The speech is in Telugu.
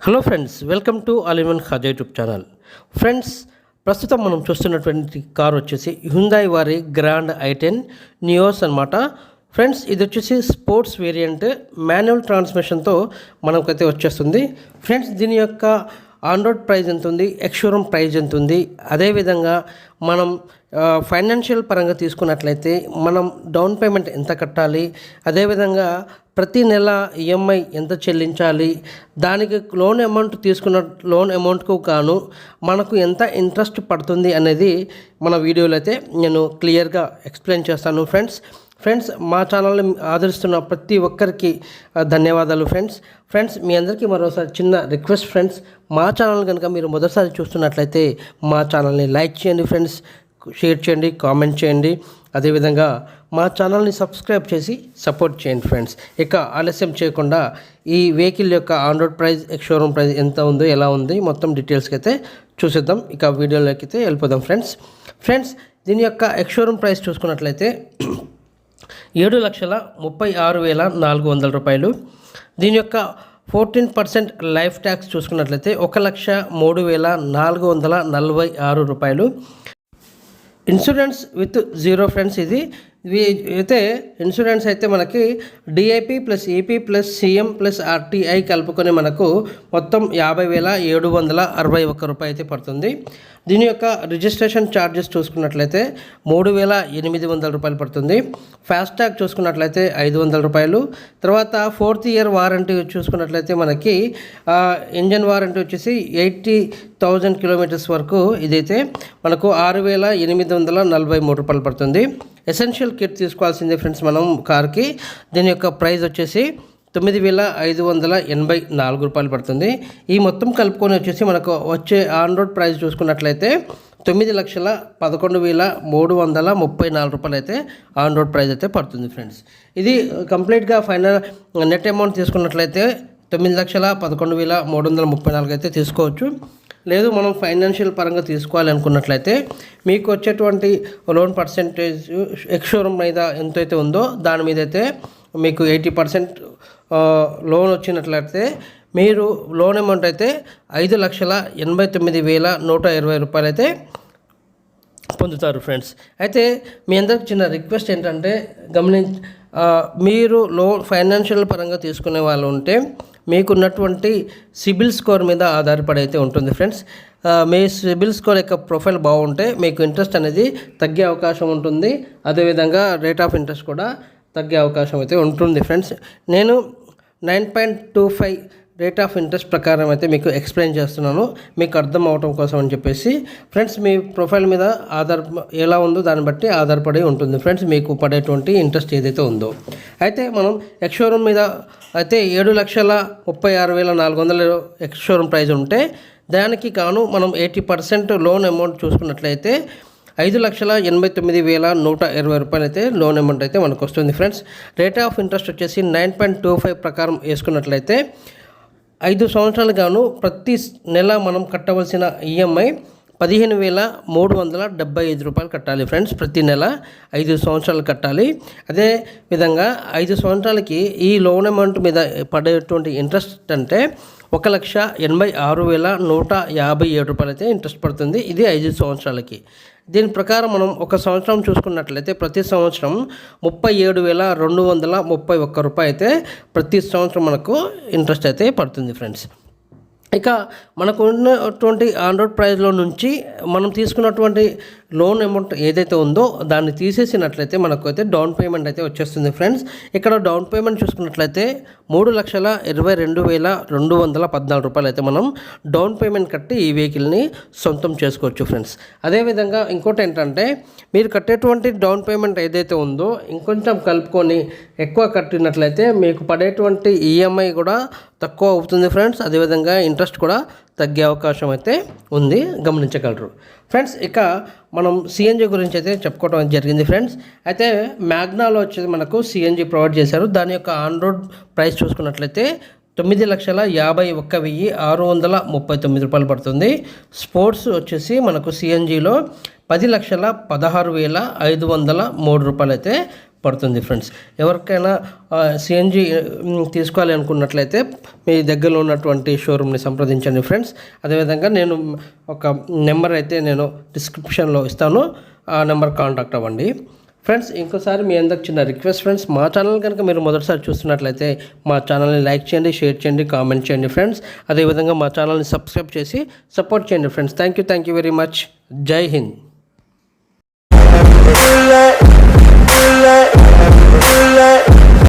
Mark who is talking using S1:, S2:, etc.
S1: Hello friends, welcome to Aliman Khaja YouTube channel. Friends, ప్రస్తుతం మనం చూస్తున్నటువంటి కార్ వచ్చేసి హ్యుందాయ్ వారి గ్రాండ్ i10 నియోస్ అనమాట. ఫ్రెండ్స్, ఇది వచ్చేసి స్పోర్ట్స్ వేరియంట్ మాన్యువల్ ట్రాన్స్మిషన్తో మనకైతే వచ్చేస్తుంది. ఫ్రెండ్స్, దీని యొక్క ఆన్ రోడ్ ప్రైస్ ఎంత ఉంది, ఎక్స్-షోరూమ్ ప్రైస్ ఎంత ఉంది, అదేవిధంగా మనం ఫైనాన్షియల్ పరంగా తీసుకున్నట్లయితే మనం డౌన్ పేమెంట్ ఎంత కట్టాలి, అదేవిధంగా ప్రతి నెల ఈఎంఐ ఎంత చెల్లించాలి, దానికి లోన్ అమౌంట్ తీసుకున్న లోన్ అమౌంట్కు గాను మనకు ఎంత ఇంట్రెస్ట్ పడుతుంది అనేది మన వీడియోలో అయితే నేను క్లియర్గా ఎక్స్ప్లెయిన్ చేస్తాను. ఫ్రెండ్స్, మా ఛానల్ని ఆదరిస్తున్న ప్రతి ఒక్కరికి ధన్యవాదాలు. ఫ్రెండ్స్, మీ అందరికీ మరోసారి చిన్న రిక్వెస్ట్. ఫ్రెండ్స్, మా ఛానల్ కనుక మీరు మొదటిసారి చూస్తున్నట్లయితే మా ఛానల్ని లైక్ చేయండి ఫ్రెండ్స్, షేర్ చేయండి, కామెంట్ చేయండి, అదేవిధంగా మా ఛానల్ని సబ్స్క్రైబ్ చేసి సపోర్ట్ చేయండి. ఫ్రెండ్స్, ఇక ఆలస్యం చేయకుండా ఈ వెహికల్ యొక్క on road price, X-showroom price ఎంత ఉందో, ఎలా ఉంది, మొత్తం డీటెయిల్స్కి అయితే చూసేద్దాం. ఇక వీడియోలోకి అయితే వెళ్ళిపోదాం. ఫ్రెండ్స్, దీని యొక్క ఎక్స్-షోరూమ్ ప్రైస్ చూసుకున్నట్లయితే 7,36,400 రూపాయలు. దీని యొక్క 14% లైఫ్ ట్యాక్స్ చూసుకున్నట్లయితే 1,03,446 రూపాయలు. Insurance with zero. ఫ్రెండ్స్, ఇది అయితే ఇన్సూరెన్స్ అయితే మనకి DIP plus EP plus CM plus RTI కలుపుకొని మనకు మొత్తం 50,761 రూపాయలు అయితే పడుతుంది. దీని యొక్క రిజిస్ట్రేషన్ ఛార్జెస్ చూసుకున్నట్లయితే 3,800 రూపాయలు పడుతుంది. ఫాస్టాగ్ చూసుకున్నట్లయితే 500 రూపాయలు. తర్వాత 4th ఇయర్ వారంటీ చూసుకున్నట్లయితే మనకి ఇంజన్ వారంటీ వచ్చేసి 80,000 కిలోమీటర్స్ వరకు ఇదైతే మనకు 6,843 రూపాయలు పడుతుంది. ఎసెన్షియల్ కిట్ తీసుకోవాల్సిందే ఫ్రెండ్స్ మనం కార్కి. దీని యొక్క ప్రైస్ వచ్చేసి 9,584 రూపాయలు పడుతుంది. ఈ మొత్తం కలుపుకొని వచ్చేసి మనకు వచ్చే ఆన్ రోడ్ ప్రైస్ చూసుకున్నట్లయితే 9,11,334 రూపాయలు అయితే ఆన్ రోడ్ ప్రైస్ అయితే పడుతుంది. ఫ్రెండ్స్, ఇది కంప్లీట్గా ఫైనల్ నెట్ అమౌంట్ తీసుకున్నట్లయితే 9,11,334 అయితే తీసుకోవచ్చు. లేదు మనం ఫైనాన్షియల్ పరంగా తీసుకోవాలి అనుకున్నట్లయితే మీకు వచ్చేటువంటి లోన్ పర్సెంటేజ్ ఎక్స్-షోరూమ్ మీద ఎంతైతే ఉందో దాని మీద అయితే మీకు 80% లోన్ వచ్చినట్లయితే మీరు లోన్ అమౌంట్ అయితే 5,89,120 రూపాయలు అయితే పొందుతారు. ఫ్రెండ్స్, అయితే మీ అందరికి చిన్న రిక్వెస్ట్ ఏంటంటే మీరు ఫైనాన్షియల్ పరంగా తీసుకునే వాళ్ళు ఉంటే మీకున్నటువంటి సిబిల్ స్కోర్ మీద ఆధారపడి అయితే ఉంటుంది. ఫ్రెండ్స్, మీ సిబిల్ స్కోర్ యొక్క ప్రొఫైల్ బాగుంటే మీకు ఇంట్రెస్ట్ అనేది తగ్గే అవకాశం ఉంటుంది. అదేవిధంగా రేట్ ఆఫ్ ఇంట్రెస్ట్ కూడా తగ్గే అవకాశం అయితే ఉంటుంది. ఫ్రెండ్స్, నేను 9.25 రేట్ ఆఫ్ ఇంట్రెస్ట్ ప్రకారం అయితే మీకు ఎక్స్ప్లెయిన్ చేస్తున్నాను, మీకు అర్థం అవటం కోసం అని చెప్పేసి. ఫ్రెండ్స్, మీ ప్రొఫైల్ మీద ఎలా ఉందో దాన్ని బట్టి ఆధారపడి ఉంటుంది. ఫ్రెండ్స్, మీకు పడేటువంటి ఇంట్రెస్ట్ ఏదైతే ఉందో. అయితే మనం ఎక్స్-షోరూమ్ మీద అయితే 7,36,400 ఎక్స్-షోరూమ్ ప్రైస్ ఉంటే దానికి కాను మనం 80% లోన్ అమౌంట్ చూసుకున్నట్లయితే 5,89,120 రూపాయలు అయితే లోన్ అమౌంట్ అయితే మనకు వస్తుంది. ఫ్రెండ్స్, రేట్ ఆఫ్ ఇంట్రెస్ట్ వచ్చేసి 9.25 ప్రకారం వేసుకున్నట్లయితే 5 సంవత్సరాలు గాను ప్రతి నెల మనం కట్టవలసిన ఈఎంఐ 15,375 రూపాయలు కట్టాలి. ఫ్రెండ్స్, ప్రతి నెల 5 సంవత్సరాలు కట్టాలి. అదే విధంగా 5 సంవత్సరాలకి ఈ లోన్ అమౌంట్ మీద పడేటువంటి ఇంట్రెస్ట్ అంటే 1,86,157 రూపాయలు అయితే ఇంట్రెస్ట్ పడుతుంది. ఇది 5 సంవత్సరాలకి. దీని ప్రకారం మనం ఒక సంవత్సరం చూసుకున్నట్లయితే ప్రతి సంవత్సరం 37,231 రూపాయలు అయితే ప్రతి సంవత్సరం మనకు ఇంట్రెస్ట్ అయితే పడుతుంది. ఫ్రెండ్స్, ఇక మనకు ఉన్నటువంటి ఆన్ రోడ్ ప్రైస్లో నుంచి మనం తీసుకున్నటువంటి లోన్ అమౌంట్ ఏదైతే ఉందో దాన్ని తీసేసినట్లయితే మనకు అయితే డౌన్ పేమెంట్ అయితే వచ్చేస్తుంది. ఫ్రెండ్స్, ఇక్కడ డౌన్ పేమెంట్ చూసుకున్నట్లయితే 3,22,214 రూపాయలు అయితే మనం డౌన్ పేమెంట్ కట్టి ఈ వెహికల్ని సొంతం చేసుకోవచ్చు. ఫ్రెండ్స్, అదేవిధంగా ఇంకోటి ఏంటంటే మీరు కట్టేటువంటి డౌన్ పేమెంట్ ఏదైతే ఉందో ఇంకొంచెం కలుపుకొని ఎక్కువ కట్టినట్లయితే మీకు పడేటువంటి ఈఎంఐ కూడా తక్కువ అవుతుంది. ఫ్రెండ్స్, అదేవిధంగా ఇంట్రెస్ట్ కూడా తగ్గే అవకాశం అయితే ఉంది, గమనించగలరు. ఫ్రెండ్స్, ఇక మనం సిఎన్జి గురించి అయితే చెప్పుకోవడం జరిగింది. ఫ్రెండ్స్, అయితే మ్యాగ్నాలో వచ్చేసి మనకు సిఎన్జి ప్రొవైడ్ చేశారు. దాని యొక్క ఆన్ రోడ్ ప్రైస్ చూసుకున్నట్లయితే 9,51,639 రూపాయలు పడుతుంది. స్పోర్ట్స్ వచ్చేసి మనకు సిఎన్జిలో 10,16,503 రూపాయలు అయితే పడుతుంది ఫ్రెండ్స్. ఎవరికైనా సిఎన్జి తీసుకోవాలి అనుకున్నట్లయితే మీ దగ్గరలో ఉన్నటువంటి షోరూమ్ని సంప్రదించండి ఫ్రెండ్స్. అదేవిధంగా నేను ఒక నెంబర్ అయితే నేను డిస్క్రిప్షన్లో ఇస్తాను, ఆ నెంబర్ కాంటాక్ట్ అవ్వండి ఫ్రెండ్స్. ఇంకోసారి మీ అందరికి చిన్న రిక్వెస్ట్ ఫ్రెండ్స్, మా ఛానల్ కనుక మీరు మొదటిసారి చూస్తున్నట్లయితే మా ఛానల్ని లైక్ చేయండి, షేర్ చేయండి, కామెంట్ చేయండి ఫ్రెండ్స్. అదేవిధంగా మా ఛానల్ని సబ్స్క్రైబ్ చేసి సపోర్ట్ చేయండి friends. Thank you very much. జై హింద్.